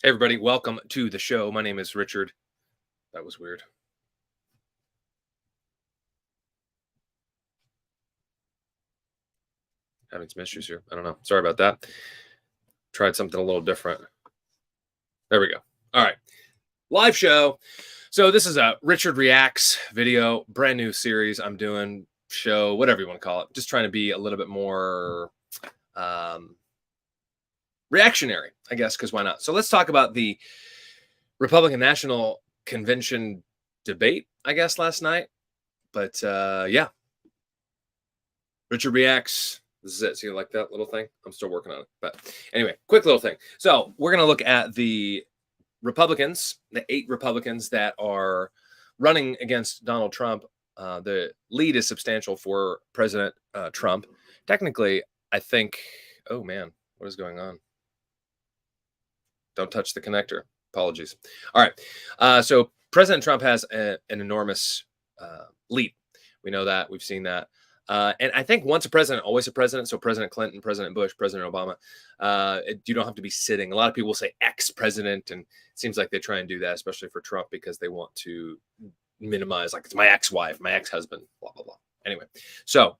Hey everybody, welcome to the show. My name is Richard. That was weird. Having some issues here. I don't know. Sorry about that. Tried something a little different. There we go. All right. Live show. So this is a Richard Reacts video, brand new series I'm doing, show, whatever you want to call it. Just trying to be a little bit more reactionary, I guess, because why not? So let's talk about the Republican National Convention debate, I guess, last night. But yeah, Richard Reacts. This is it. See, like that little thing? I'm still working on it. But anyway, quick little thing. So we're going to look at the Republicans, the 8 Republicans that are running against Donald Trump. The lead is substantial for President Trump. Technically, I think, oh man, what is going on? Don't touch the connector. Apologies. All right. So President Trump has an enormous lead. We know that. We've seen that. And I think once a president, always a president. So President Clinton, President Bush, President Obama, you don't have to be sitting. A lot of people say ex-president, and it seems like they try and do that, especially for Trump, because they want to minimize, like, it's my ex-wife, my ex-husband, blah, blah, blah. Anyway, so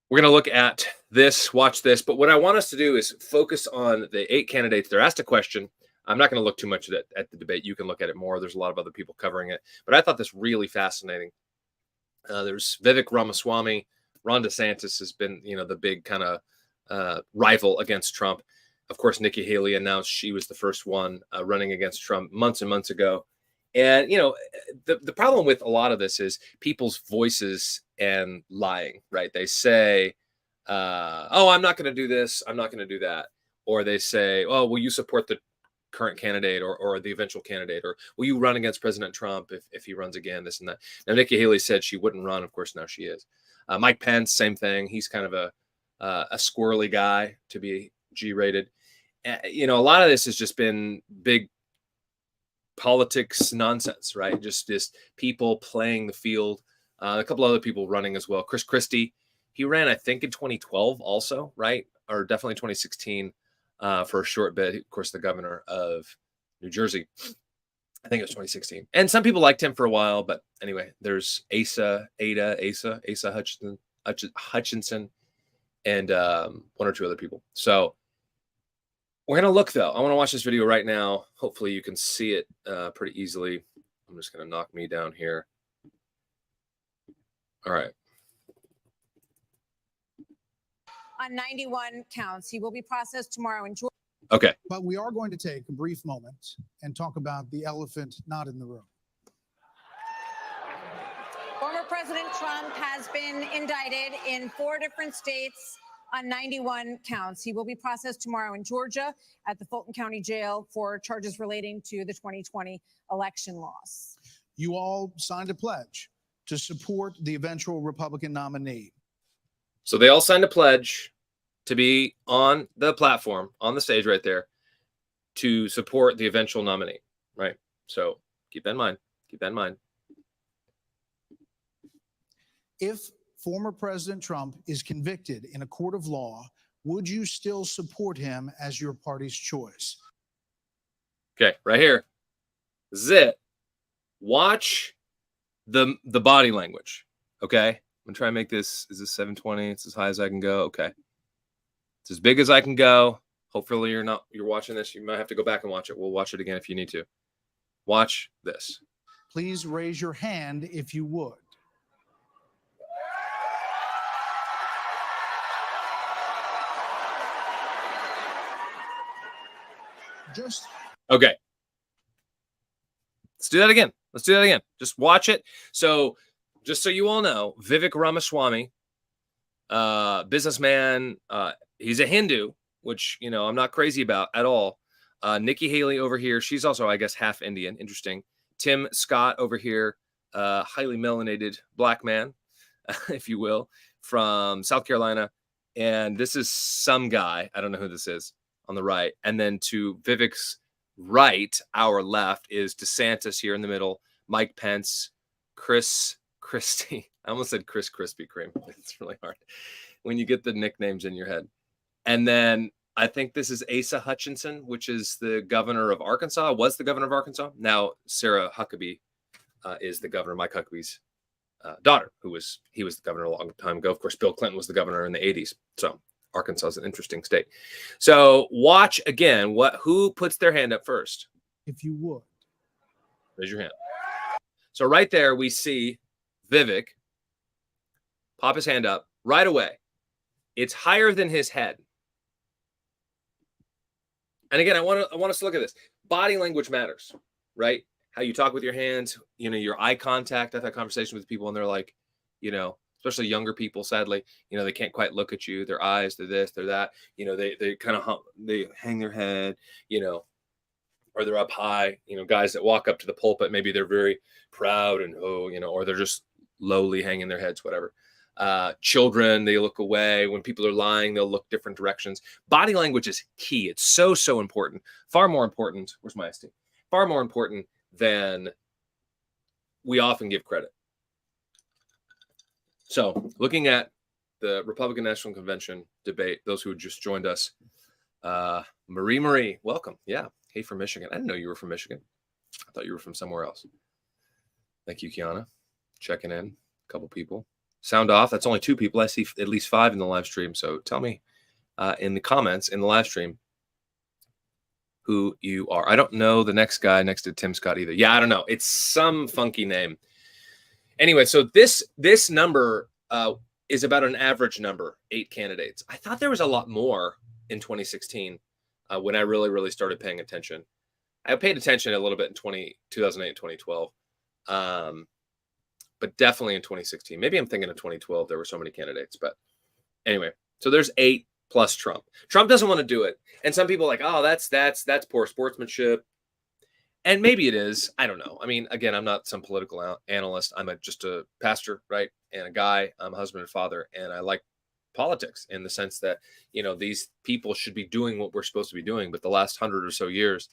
we're going to look at this, watch this. But what I want us to do is focus on the 8 candidates. They're asked a question. I'm not going to look too much at the debate. You can look at it more. There's a lot of other people covering it. But I thought this really fascinating. There's Vivek Ramaswamy. Ron DeSantis has been, the big kind of rival against Trump. Of course, Nikki Haley announced she was the first one running against Trump months and months ago. And, the problem with a lot of this is people's voices and lying, right? They say, oh, I'm not going to do this. I'm not going to do that. Or they say, oh, will you support the current candidate or the eventual candidate, or will you run against President Trump if he runs again, this and that. Now, Nikki Haley said she wouldn't run. Of course, now she is. Mike Pence, same thing. He's kind of a squirrely guy, to be G-rated. A lot of this has just been big politics nonsense, right? Just people playing the field. A couple other people running as well. Chris Christie, he ran, I think, in 2012 also, right? Or definitely 2016. For a short bit, of course, the governor of New Jersey. I think it was 2016. And some people liked him for a while, but anyway, there's Asa Hutchinson, and 1 or 2 other people. So we're going to look, though. I want to watch this video right now. Hopefully you can see it pretty easily. I'm just going to knock me down here. All right. On 91 counts. He will be processed tomorrow in Georgia. Okay. But we are going to take a brief moment and talk about the elephant not in the room. Former President Trump has been indicted in 4 different states on 91 counts. He will be processed tomorrow in Georgia at the Fulton County Jail for charges relating to the 2020 election loss. You all signed a pledge to support the eventual Republican nominee. So they all signed a pledge to be on the platform, on the stage right there, to support the eventual nominee, right? So keep that in mind. Keep that in mind. If former President Trump is convicted in a court of law, would you still support him as your party's choice? Okay, right here. This is it. Watch the body language, okay? I'm going to try and make this, is this 720? It's as high as I can go. Okay. It's as big as I can go. Hopefully you're watching this. You might have to go back and watch it. We'll watch it again if you need to. Watch this. Please raise your hand if you would. Okay. Let's do that again. Let's do that again. Just watch it. So just so you all know, Vivek Ramaswamy, businessman, he's a Hindu, which, I'm not crazy about at all. Nikki Haley over here, she's also, I guess, half Indian. Interesting. Tim Scott over here, highly melanated black man, if you will, from South Carolina. And this is some guy, I don't know who this is, on the right. And then to Vivek's right, our left, is DeSantis here in the middle, Mike Pence, Chris Christie. I almost said Chris Krispy Kreme. It's really hard when you get the nicknames in your head. And then I think this is Asa Hutchinson, which is the governor of Arkansas, was the governor of Arkansas. Now Sarah Huckabee is the governor, Mike Huckabee's daughter, he was the governor a long time ago. Of course, Bill Clinton was the governor in the 80s. So Arkansas is an interesting state. So watch again, who puts their hand up first? If you would. Raise your hand. So right there, we see Vivek pop his hand up right away. It's higher than his head. And again, I want us to look at this. Body language matters, right? How you talk with your hands, your eye contact. I've had conversations with people and they're like, especially younger people, sadly, they can't quite look at you. Their eyes, they're this, they're that. They kind of they hang their head, or they're up high. Guys that walk up to the pulpit, maybe they're very proud and or they're just lowly hanging their heads, whatever. Children, they look away. When people are lying, they'll look different directions. Body language is key. It's so important. Far more important. Where's my ST? Far more important than we often give credit. So looking at the Republican National Convention debate, those who just joined us, Marie, welcome. Yeah. Hey, from Michigan. I didn't know you were from Michigan. I thought you were from somewhere else. Thank you, Kiana. Checking in. A couple people. Sound off. That's only 2 people. I see at least 5 in the live stream. So tell me in the comments in the live stream who you are. I don't know the next guy next to Tim Scott either. Yeah, I don't know. It's some funky name. Anyway, so this number is about an average number, 8 candidates. I thought there was a lot more in 2016 when I really started paying attention. I paid attention a little bit in 2008 and 2012. But definitely in 2016. Maybe I'm thinking of 2012. There were so many candidates. But anyway, so there's 8 plus Trump. Trump doesn't want to do it. And some people are like, oh, that's poor sportsmanship. And maybe it is. I don't know. I mean, again, I'm not some political analyst. I'm just a pastor, right? And a guy. I'm a husband and father. And I like politics in the sense that, these people should be doing what we're supposed to be doing. But the last 100 or so years,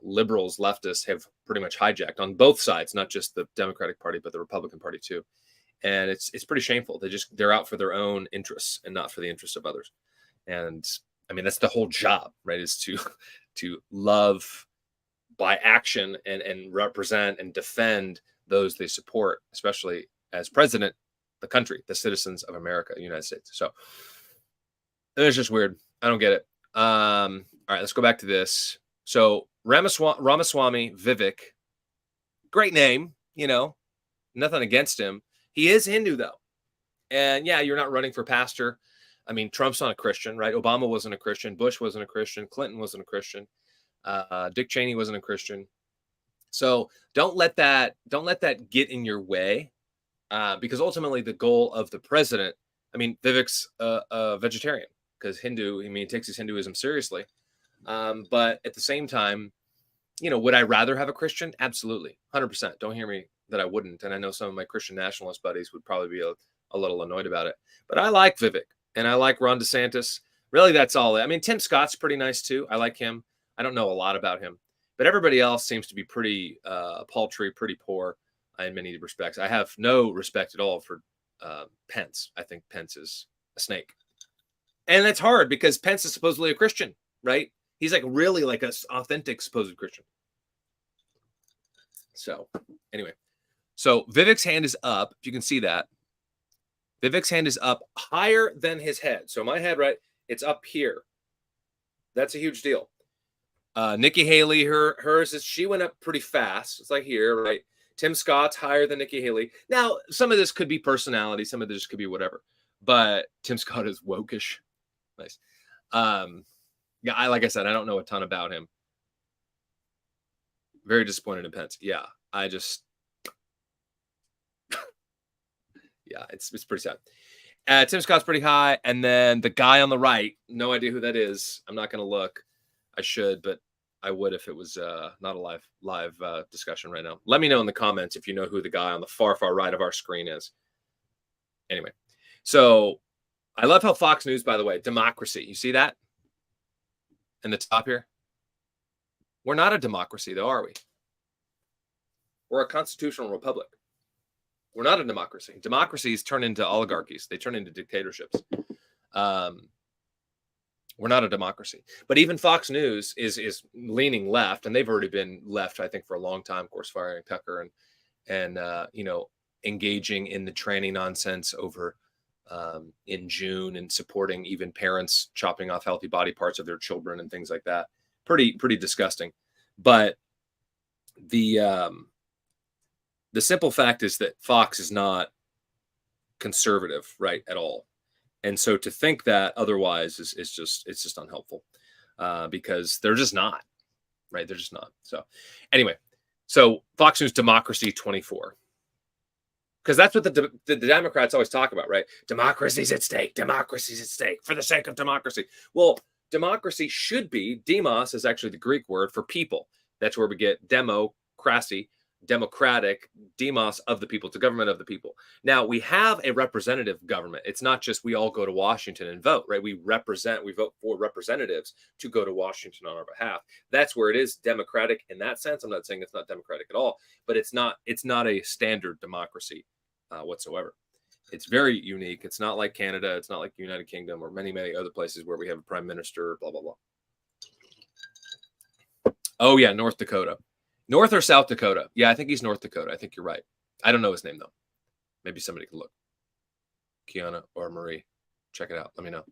liberals, leftists have pretty much hijacked on both sides, not just the Democratic Party, but the Republican Party too. And it's pretty shameful. They're out for their own interests and not for the interests of others. And I mean, that's the whole job, right? Is to love by action and represent and defend those they support, especially as president, the country, the citizens of America, the United States. So it's just weird. I don't get it. All right, let's go back to this. So Ramaswamy Vivek, great name, nothing against him. He is Hindu though. And yeah, you're not running for pastor. I mean, Trump's not a Christian, right? Obama wasn't a Christian. Bush wasn't a Christian. Clinton wasn't a Christian. Dick Cheney wasn't a Christian. So don't let that get in your way, because ultimately the goal of the president, I mean, Vivek's a vegetarian because he takes his Hinduism seriously. But at the same time, would I rather have a Christian? Absolutely. 100%. Don't hear me that I wouldn't. And I know some of my Christian nationalist buddies would probably be a little annoyed about it, but I like Vivek and I like Ron DeSantis. Really, that's all. I mean, Tim Scott's pretty nice too. I like him. I don't know a lot about him, but everybody else seems to be pretty paltry, pretty poor in many respects. I have no respect at all for Pence. I think Pence is a snake. And that's hard because Pence is supposedly a Christian, right? He's like really like an authentic supposed Christian. So anyway, so Vivek's hand is up. If you can see that. Vivek's hand is up higher than his head. So my head, right, it's up here. That's a huge deal. Nikki Haley, hers is, she went up pretty fast. It's like here, right? Tim Scott's higher than Nikki Haley. Now, some of this could be personality. Some of this could be whatever. But Tim Scott is wokish. Nice. Yeah, like I said, I don't know a ton about him. Very disappointed in Pence. Yeah, yeah, it's pretty sad. Tim Scott's pretty high. And then the guy on the right, no idea who that is. I'm not going to look. I should, but I would if it was not a live discussion right now. Let me know in the comments if you know who the guy on the far right of our screen is. Anyway, so I love how Fox News, by the way, democracy. You see that? In the top here? We're not a democracy, though, are we? We're a constitutional republic. We're not a democracy. Democracies turn into oligarchies. They turn into dictatorships. We're not a democracy. But even Fox News is leaning left, and they've already been left, I think, for a long time. Of course, firing Tucker and you know, engaging in the tranny nonsense over in June, and supporting even parents chopping off healthy body parts of their children and things like that. Pretty disgusting. But the simple fact is that Fox is not conservative, right, at all. And so to think that otherwise is just unhelpful, because they're just not, right? They're just not. So anyway, so Fox News Democracy 24, because that's what the Democrats always talk about, right? Democracy's at stake. Democracy's at stake for the sake of democracy. Well, democracy should be, demos is actually the Greek word for people. That's where we get democracy, democratic, demos, of the people, to government of the people. Now we have a representative government. It's not just we all go to Washington and vote, right? We vote for representatives to go to Washington on our behalf. That's where it is democratic in that sense. I'm not saying it's not democratic at all, but it's not a standard democracy whatsoever. It's very unique. It's not like Canada. It's not like the United Kingdom or many other places where we have a prime minister, blah, blah, blah. Oh yeah, North Dakota. North or South Dakota? Yeah, I think he's North Dakota. I think you're right. I don't know his name, though. Maybe somebody can look. Kiana or Marie. Check it out. Let me know.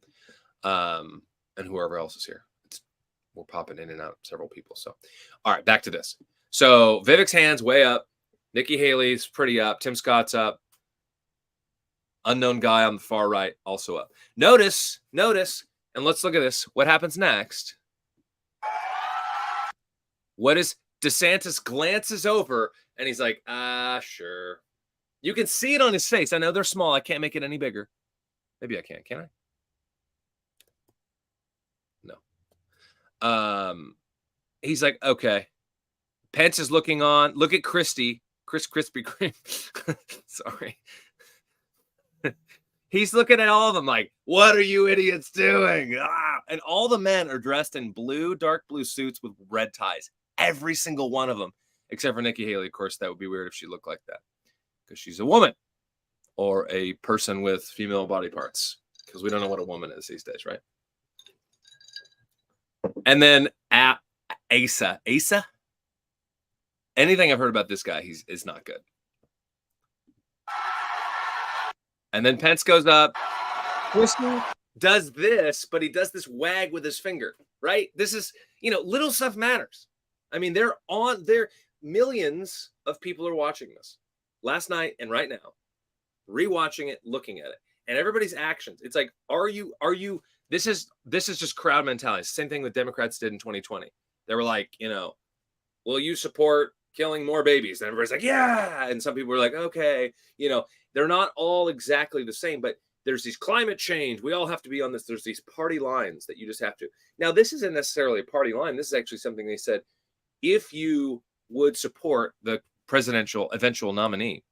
And whoever else is here. We're popping in and out several people. So, all right, back to this. So Vivek's hand's way up. Nikki Haley's pretty up. Tim Scott's up. Unknown guy on the far right also up. Notice, and let's look at this. What happens next? What is... DeSantis glances over and he's like, sure. You can see it on his face. I know they're small. I can't make it any bigger. Maybe I can I? No. He's like, okay. Pence is looking on. Look at Krispy Kreme. Sorry. He's looking at all of them like, what are you idiots doing? And all the men are dressed in dark blue suits with red ties. Every single one of them, except for Nikki Haley. Of course, that would be weird if she looked like that, because she's a woman or a person with female body parts, because we don't know what a woman is these days, right? And then Asa. Anything I've heard about this guy, is not good. And then Pence goes up. Whistler does this, but he does this wag with his finger, right? This is, little stuff matters. I mean, millions of people are watching this last night and right now, rewatching it, looking at it, and everybody's actions. It's like, this is just crowd mentality. Same thing the Democrats did in 2020. They were like, will you support killing more babies? And everybody's like, yeah. And some people were like, okay, they're not all exactly the same, but there's these climate change. We all have to be on this. There's these party lines that you just have to. Now, this isn't necessarily a party line. This is actually something they said. If you would support the presidential eventual nominee,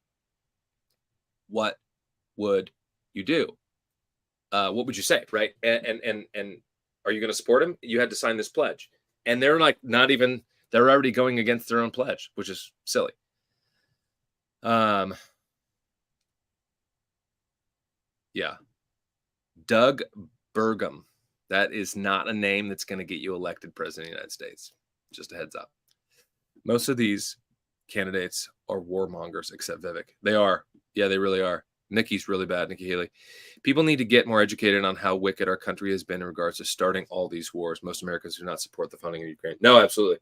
what would you do? What would you say, right? And are you going to support him? You had to sign this pledge. And they're like, they're already going against their own pledge, which is silly. Yeah. Doug Burgum. That is not a name that's going to get you elected president of the United States. Just a heads up. Most of these candidates are warmongers, except Vivek. They are. Yeah, they really are. Nikki's really bad, Nikki Haley. People need to get more educated on how wicked our country has been in regards to starting all these wars. Most Americans do not support the funding of Ukraine. No, absolutely.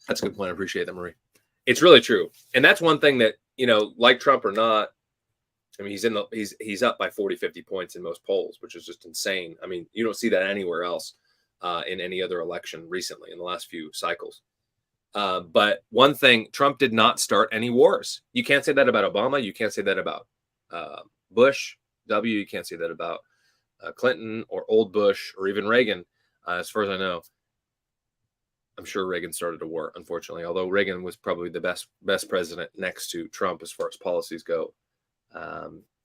That's a good point. I appreciate that, Marie. It's really true. And that's one thing that, like Trump or not, I mean, he's up by 40, 50 points in most polls, which is just insane. I mean, you don't see that anywhere else in any other election recently in the last few cycles. But one thing, Trump did not start any wars. You can't say that about Obama. You can't say that about Bush W. You can't say that about Clinton or old Bush or even Reagan. As far as I know, I'm sure Reagan started a war, unfortunately, although Reagan was probably the best president next to Trump as far as policies go.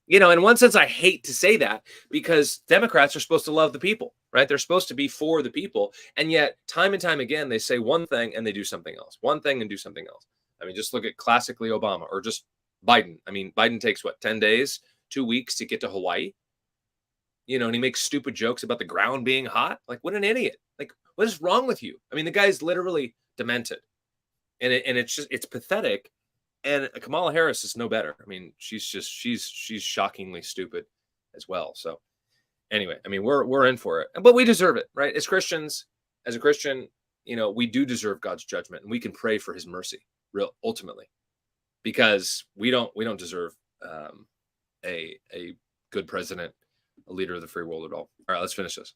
In one sense, I hate to say that, because Democrats are supposed to love the people, right? They're supposed to be for the people. And yet time and time again, they say one thing and they do something else, one thing and do something else. I mean, just look at classically Obama or just Biden. I mean, Biden takes 10 days, 2 weeks to get to Hawaii. and he makes stupid jokes about the ground being hot. Like, what an idiot. Like, what is wrong with you? I mean, the guy's literally demented. And it's pathetic. And Kamala Harris is no better. I mean, she's shockingly stupid as well. So anyway, I mean, we're in for it, but we deserve it, right? As Christians, as a Christian, we do deserve God's judgment, and we can pray for his mercy, ultimately, because we don't deserve a good president, a leader of the free world at all. All right, let's finish this.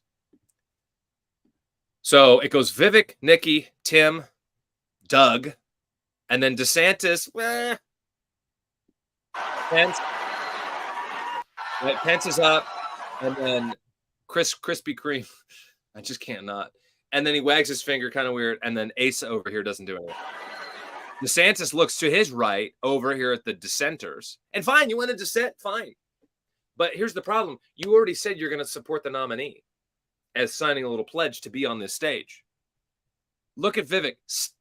So it goes Vivek, Nikki, Tim, Doug, and then DeSantis. Pence. Right, Pence is up, and then Krispy Kreme. I just can't not. And then he wags his finger, kind of weird. And then Asa over here doesn't do anything. DeSantis looks to his right over here at the dissenters. And fine, you want to dissent? Fine. But here's the problem. You already said you're going to support the nominee as signing a little pledge to be on this stage. Look at Vivek,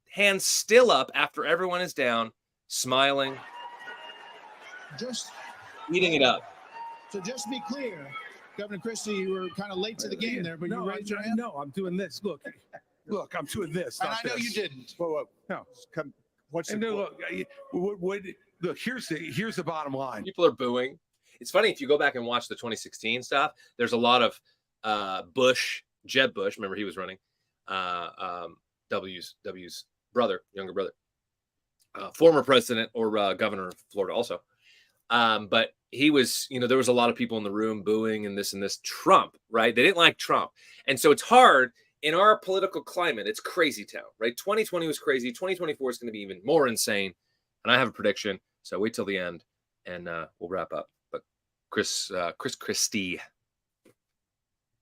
hands still up after everyone is down, smiling, Just eating it up. So just to be clear, Governor Christie, you were kind of late to the game there, but you raised your hand. No, I'm doing this. Look, I'm doing this. And I know you didn't. Whoa. No, come. What's the look? Here's the bottom line. People are booing. It's funny, if you go back and watch the 2016 stuff, there's a lot of Jeb Bush. Remember, he was running. W's brother, younger brother, former president or governor of Florida also. But he was, there was a lot of people in the room booing and this. Trump, right? They didn't like Trump. And so it's hard in our political climate. It's crazy town, right? 2020 was crazy. 2024 is going to be even more insane. And I have a prediction. So wait till the end and we'll wrap up. But Chris Christie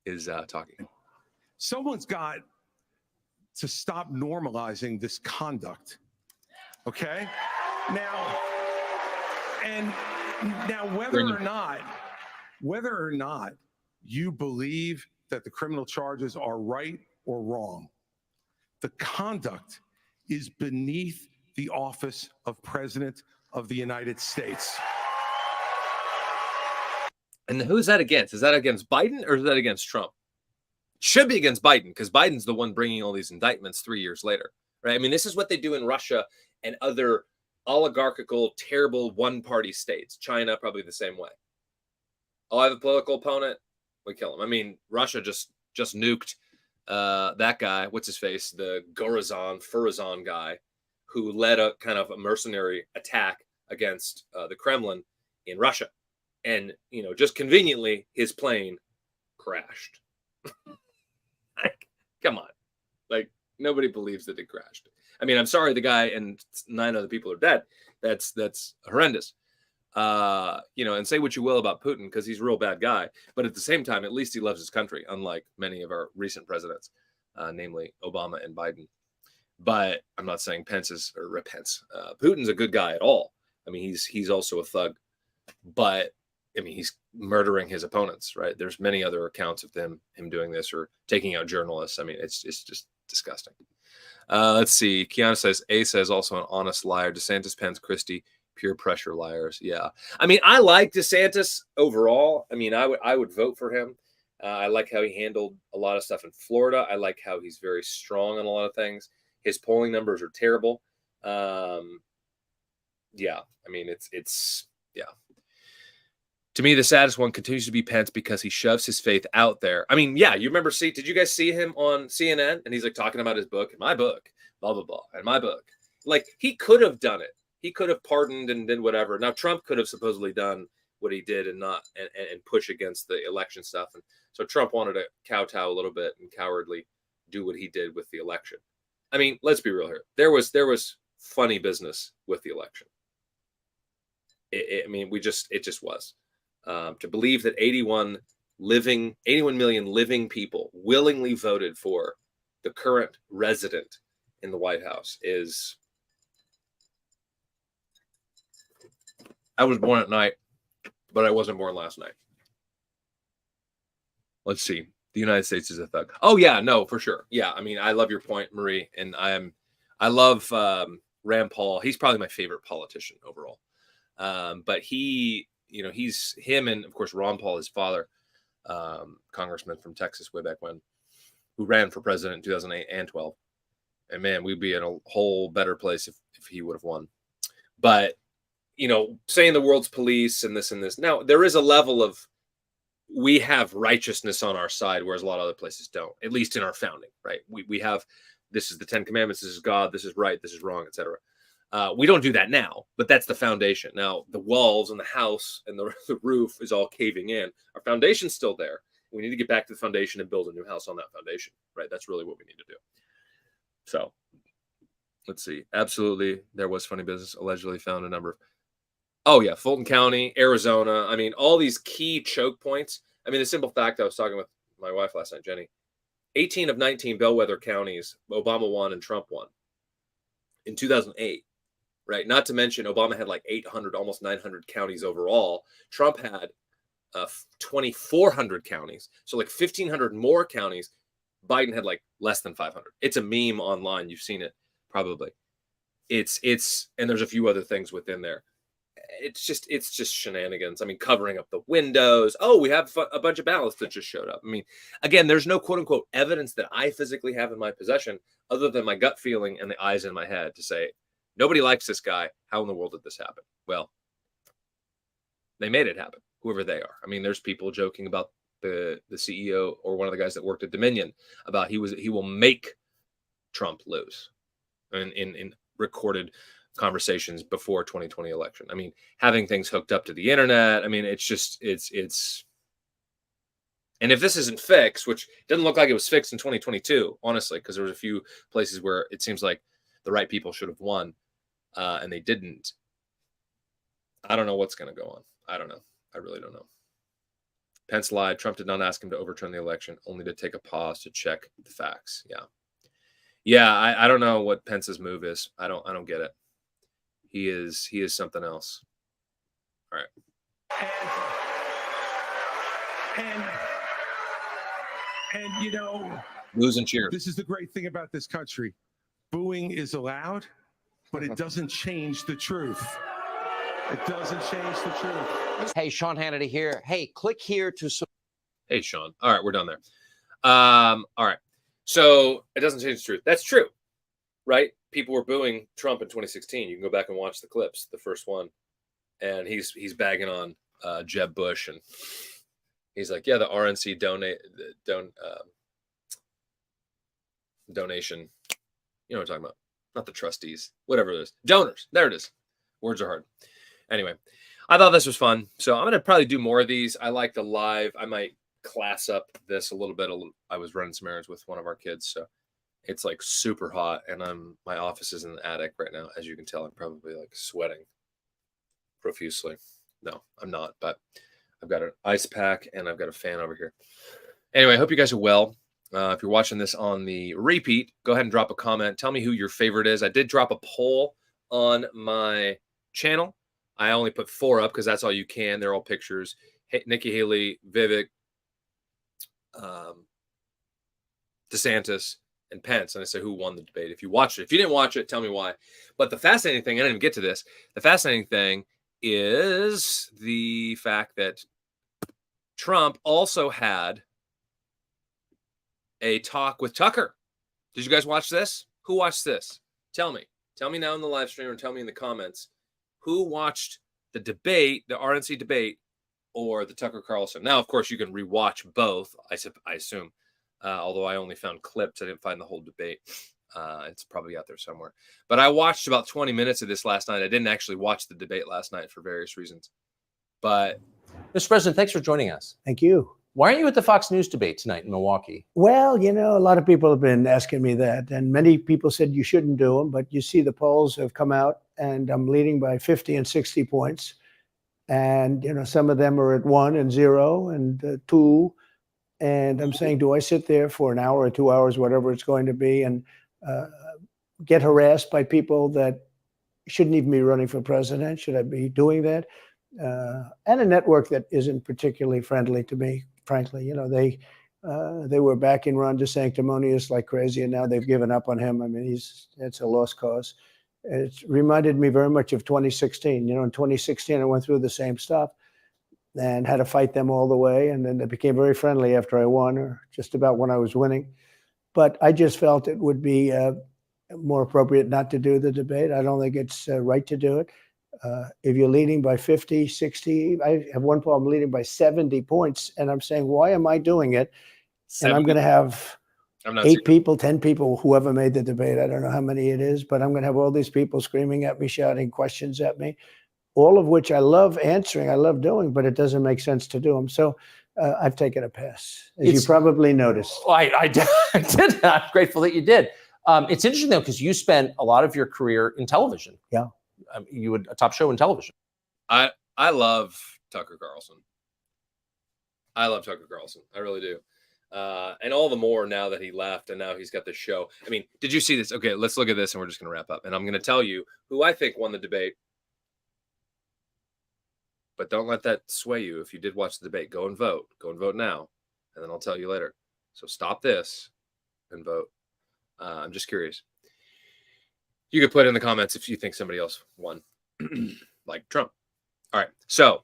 is talking. Someone's got to stop normalizing this conduct. Okay? Now, whether or not you believe that the criminal charges are right or wrong, the conduct is beneath the office of President of the United States. And who is that against? Is that against Biden or is that against Trump? Should be against Biden, because Biden's the one bringing all these indictments 3 years later, right? I mean, this is what they do in Russia and other oligarchical, terrible one-party states. China, probably the same way. Oh, I have a political opponent, we kill him. I Russia just nuked that guy, what's his face, the Furazon guy, who led a kind of a mercenary attack against the Kremlin in Russia. And, just conveniently, his plane crashed. Come on. Nobody believes that it crashed. I'm sorry, the guy and 9 other people are dead. That's horrendous. And say what you will about Putin, because he's a real bad guy. But at the same time, at least he loves his country, unlike many of our recent presidents, namely Obama and Biden. But I'm not saying Putin's a good guy at all. He's also a thug. But he's murdering his opponents, right? There's many other accounts of him doing this or taking out journalists. It's just disgusting. Let's see. Kiana says, Asa is also an honest liar. DeSantis, Pence, Christie, pure pressure liars. Yeah. I like DeSantis overall. I would vote for him. I like how he handled a lot of stuff in Florida. I like how he's very strong on a lot of things. His polling numbers are terrible. Yeah. To me, the saddest one continues to be Pence, because he shoves his faith out there. Yeah, you remember, did you guys see him on CNN? And he's talking about his book, my book, blah, blah, blah, and my book. He could have done it. He could have pardoned and did whatever. Now, Trump could have supposedly done what he did and push against the election stuff. And so Trump wanted to kowtow a little bit and cowardly do what he did with the election. Let's be real here. There was funny business with the election. It just was. To believe that 81 million living people willingly voted for the current resident in the White House is. I was born at night, but I wasn't born last night. Let's see. The United States is a thug. Oh yeah, no, for sure. Yeah, I love your point, Marie, and I love Rand Paul. He's probably my favorite politician overall. But he's him, and of course Ron Paul, his father, congressman from Texas way back when, who ran for president in 2008 and 12. And man, we'd be in a whole better place if he would have won. But, you know, saying the world's police and this and this. Now, there is a level of, we have righteousness on our side, whereas a lot of other places don't, at least in our founding, right? We have, this is the 10 Commandments, this is God, this is right, this is wrong, etc. We don't do that now, but that's the foundation. Now, the walls and the house and the roof is all caving in. Our foundation's still there. We need to get back to the foundation and build a new house on that foundation, right? That's really what we need to do. So let's see. Absolutely. There was funny business allegedly found a number of, oh yeah, Fulton County, Arizona. I mean, all these key choke points. I mean, the simple fact, I was talking with my wife last night, Jenny, 18 of 19 bellwether counties, Obama won and Trump won in 2008, right? Not to mention Obama had like 800, almost 900 counties overall. Trump had 2,400 counties. So like 1,500 more counties. Biden had like less than 500. It's a meme online. You've seen it probably. It's, and there's a few other things within there. It's just shenanigans. I mean, covering up the windows. Oh, we have a bunch of ballots that just showed up. I mean, again, there's no quote unquote evidence that I physically have in my possession other than my gut feeling and the eyes in my head to say, nobody likes this guy. How in the world did this happen? Well, they made it happen, whoever they are. I mean, there's people joking about the CEO or one of the guys that worked at Dominion about he will make Trump lose in recorded conversations before 2020 election. I mean, having things hooked up to the internet. I mean, it's and if this isn't fixed, which doesn't look like it was fixed in 2022, honestly, because there was a few places where it seems like the right people should have won and they didn't. I don't know what's going to go on. I don't know. I really don't know. Pence lied. Trump did not ask him to overturn the election, only to take a pause to check the facts. Yeah. I don't know what Pence's move is. I don't get it. He is something else. All right. And you know, Booze and cheers. this is the great thing about this country. Booing is allowed, but it doesn't change the truth. It doesn't change the truth. Hey, Sean Hannity here. Hey, click here to. Hey, Sean. All right, we're done there. All right. So it doesn't change the truth. That's true, right? People were booing Trump in 2016. You can go back and watch the clips, the first one, and he's bagging on Jeb Bush, and he's like, "Yeah, the RNC donation. You know what I'm talking about? Not the trustees, whatever it is, donors. There it is. Words are hard. Anyway, I thought this was fun, so I'm gonna probably do more of these. I like the live. I might class up this a little bit. I was running some errands with one of our kids, so it's like super hot, and my office is in the attic right now. As you can tell, I'm probably like sweating profusely. No, I'm not, but I've got an ice pack and I've got a fan over here. Anyway, I hope you guys are well. If you're watching this on the repeat, go ahead and drop a comment. Tell me who your favorite is. I did drop a poll on my channel. I only put 4 up because that's all you can. They're all pictures. Nikki Haley, Vivek, DeSantis, and Pence. And I say who won the debate. If you watched it, if you didn't watch it, tell me why. But the fascinating thing, I didn't even get to this. The fascinating thing is the fact that Trump also had a talk with Tucker. Did you guys watch this? Who watched this? Tell me. Tell me now in the live stream or tell me in the comments. Who watched the debate, the RNC debate, or the Tucker Carlson? Now, of course, you can rewatch both, I assume. Although I only found clips. I didn't find the whole debate. It's probably out there somewhere. But I watched about 20 minutes of this last night. I didn't actually watch the debate last night for various reasons. But Mr. President, thanks for joining us. Thank you. Why aren't you at the Fox News debate tonight in Milwaukee? Well, you know, a lot of people have been asking me that, and many people said you shouldn't do them, but you see the polls have come out, and I'm leading by 50 and 60 points. And, you know, some of them are at 1 and 0 and 2. And I'm saying, do I sit there for an hour or 2 hours, whatever it's going to be, and get harassed by people that shouldn't even be running for president? Should I be doing that? And a network that isn't particularly friendly to me, frankly. You know, they were backing Ron DeSanctimonious like crazy, and now they've given up on him. I mean, it's a lost cause. It reminded me very much of 2016. You know, in 2016, I went through the same stuff. and had to fight them all the way. And then they became very friendly after I won, or just about when I was winning. But I just felt it would be more appropriate not to do the debate. I don't think it's right to do it. If you're leading by 50, 60, I have one problem leading by 70 points. And I'm saying, why am I doing it? And I'm going to have 8 people, 10 people, whoever made the debate. I don't know how many it is, but I'm going to have all these people screaming at me, shouting questions at me, all of which I love answering, I love doing, but it doesn't make sense to do them. So I've taken a pass, as you probably noticed. I did. I'm grateful that you did. It's interesting, though, because you spent a lot of your career in television. Yeah. You had a top show in television. I love Tucker Carlson. I love Tucker Carlson. I really do. And all the more now that he left and now he's got this show. I mean, did you see this? Okay, let's look at this and we're just going to wrap up. And I'm going to tell you who I think won the debate. But don't let that sway you. If you did watch the debate, go and vote. Go and vote now. And then I'll tell you later. So stop this and vote. I'm just curious. You could put in the comments if you think somebody else won, like Trump. All right. So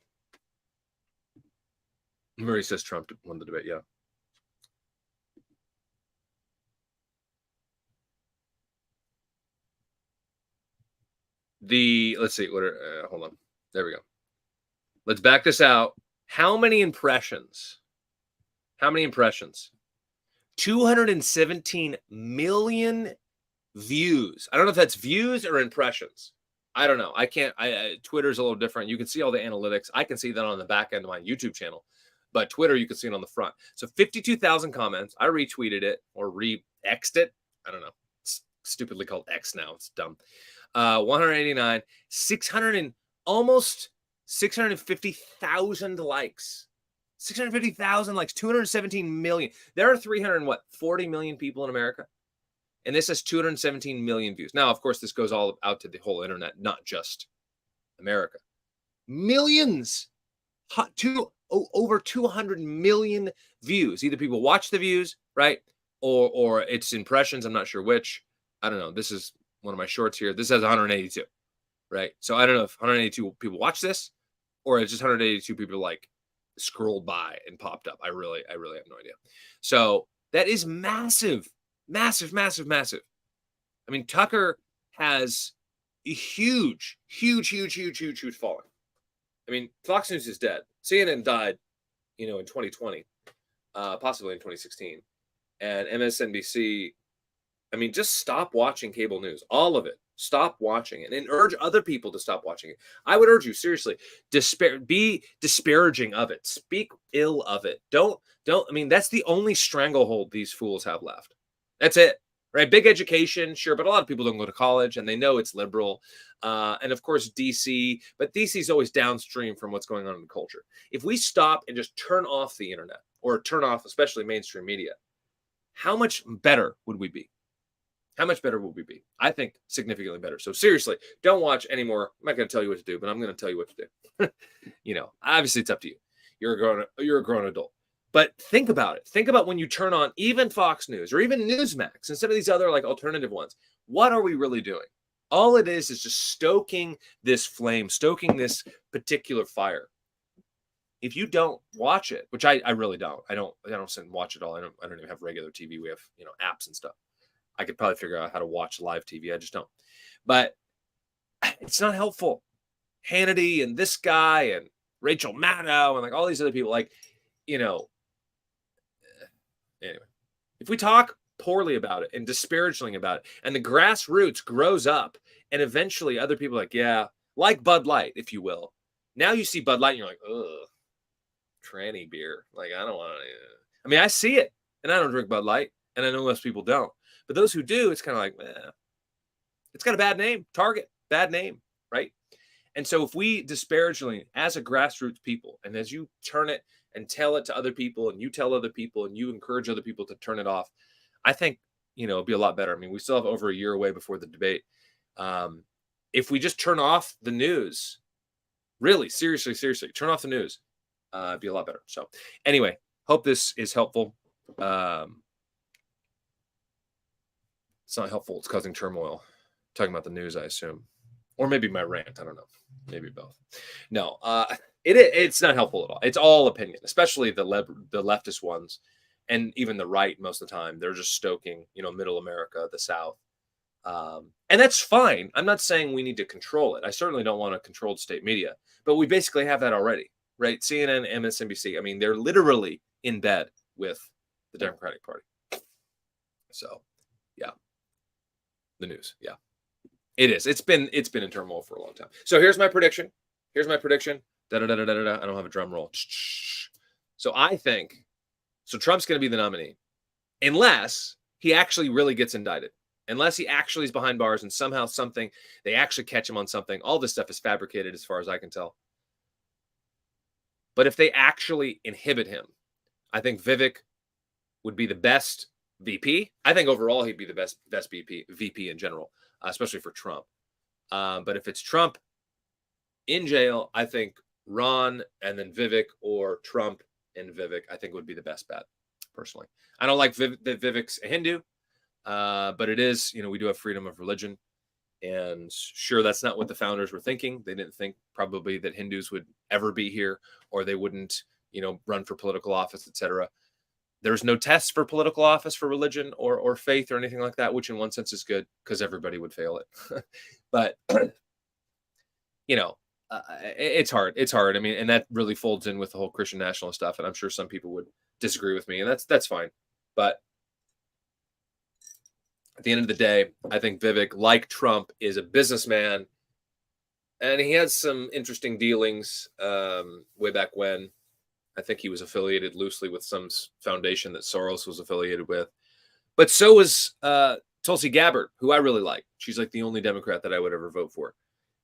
Murray says Trump won the debate. Yeah. Let's see. Hold on. There we go. Let's back this out. How many impressions? 217 million views. I don't know if that's views or impressions. I don't know. I can't. Twitter's a little different. You can see all the analytics. I can see that on the back end of my YouTube channel, but Twitter, you can see it on the front. So 52,000 comments. I retweeted it or re-X'd it. I don't know. It's stupidly called X now. It's dumb. 189, 600 and almost 650,000 likes. 650,000 likes, 217 million. There are 40 million people in America. And this has 217 million views. Now, of course, this goes all out to the whole internet, not just America. Millions, over 200 million views. Either people watch the views, right? Or it's impressions. I'm not sure which. I don't know. This is one of my shorts here. This has 182, right? So I don't know if 182 people watch this or it's just 182 people like scrolled by and popped up. I really have no idea. So that is massive. Massive. I mean, Tucker has a huge following. I mean, Fox News is dead. CNN died, in 2020, possibly in 2016. And MSNBC, I mean, just stop watching cable news. All of it. Stop watching it and urge other people to stop watching it. I would urge you, seriously, be disparaging of it. Speak ill of it. Don't, I mean, that's the only stranglehold these fools have left. That's it, right? Big education, sure, but a lot of people don't go to college and they know it's liberal. And of course, DC, but DC is always downstream from what's going on in the culture. If we stop and just turn off the internet or turn off, especially mainstream media, how much better would we be? How much better would we be? I think significantly better. So seriously, don't watch anymore. I'm not going to tell you what to do, but I'm going to tell you what to do. Obviously it's up to you. You're a grown adult. But think about it. Think about when you turn on even Fox News or even Newsmax and some of these other like alternative ones. What are we really doing? All it is just stoking this flame, stoking this particular fire. If you don't watch it, which I really don't. I don't sit and watch it all. I don't even have regular TV. We have, apps and stuff. I could probably figure out how to watch live TV. I just don't. But it's not helpful. Hannity and this guy and Rachel Maddow and like all these other people, like, anyway, if we talk poorly about it and disparagingly about it, and the grassroots grows up, and eventually other people are like, yeah, like Bud Light, if you will. Now you see Bud Light, and you're like, ugh, tranny beer. Like, I don't want to. I mean, I see it, and I don't drink Bud Light, and I know most people don't. But those who do, it's kind of like, it's got a bad name. Target, bad name, right? And so if we disparagingly, as a grassroots people, and as you turn it and tell it to other people, and you tell other people, and you encourage other people to turn it off, I think, it'll be a lot better. I mean, we still have over a year away before the debate. If we just turn off the news, really, seriously, turn off the news, it'd be a lot better. So anyway, hope this is helpful. It's not helpful. It's causing turmoil. Talking about the news, I assume. Or maybe my rant. I don't know. Maybe both. No. It's not helpful at all. It's all opinion, especially the leftist ones, and even the right. Most of the time, they're just stoking, middle America, the South, and that's fine. I'm not saying we need to control it. I certainly don't want a controlled state media, but we basically have that already, right? CNN, MSNBC. I mean, they're literally in bed with the Democratic Party. So, yeah, the news, yeah, it is. It's been in turmoil for a long time. So here's my prediction. Da, da, da, da, da, da. I don't have a drum roll. So I think Trump's going to be the nominee, unless he actually really gets indicted, unless he actually is behind bars and somehow they actually catch him on something. All this stuff is fabricated, as far as I can tell. But if they actually inhibit him, I think Vivek would be the best VP. I think overall he'd be the best VP in general, especially for Trump. But if it's Trump in jail, I think Ron and then Vivek, or Trump and Vivek, I think would be the best bet, personally. I don't like that Vivek's a Hindu, but it is, we do have freedom of religion. And sure, that's not what the founders were thinking. They didn't think probably that Hindus would ever be here, or they wouldn't, run for political office, etc. There's no tests for political office for religion or faith or anything like that, which in one sense is good, because everybody would fail it. But, it's hard. It's hard. I mean, and that really folds in with the whole Christian nationalist stuff. And I'm sure some people would disagree with me, and that's fine. But at the end of the day, I think Vivek, like Trump, is a businessman, and he has some interesting dealings way back when. I think he was affiliated loosely with some foundation that Soros was affiliated with. But so was Tulsi Gabbard, who I really like. She's like the only Democrat that I would ever vote for,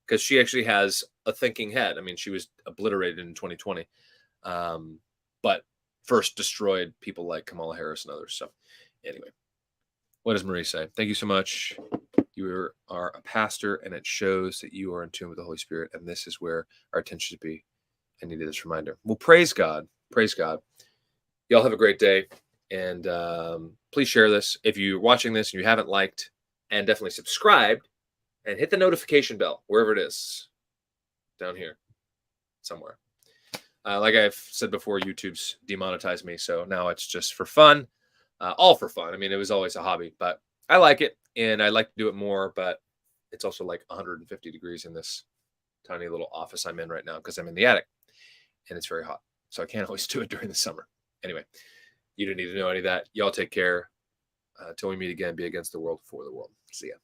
because she actually has a thinking head. I mean, she was obliterated in 2020, but first destroyed people like Kamala Harris and others. So anyway, what does Marie say? Thank you so much. You are a pastor, and it shows that you are in tune with the Holy Spirit, and this is where our attention should be. I needed this reminder. Well, praise God. Praise God. Y'all have a great day, and please share this. If you're watching this and you haven't liked, and definitely subscribed, and hit the notification bell, wherever it is, down here, somewhere. Like I've said before, YouTube's demonetized me, so now it's just for fun, all for fun. I mean, it was always a hobby, but I like it, and I like to do it more, but it's also like 150 degrees in this tiny little office I'm in right now, because I'm in the attic, and it's very hot, so I can't always do it during the summer. Anyway, you didn't need to know any of that. Y'all take care. Till we meet again, be against the world, for the world. See ya.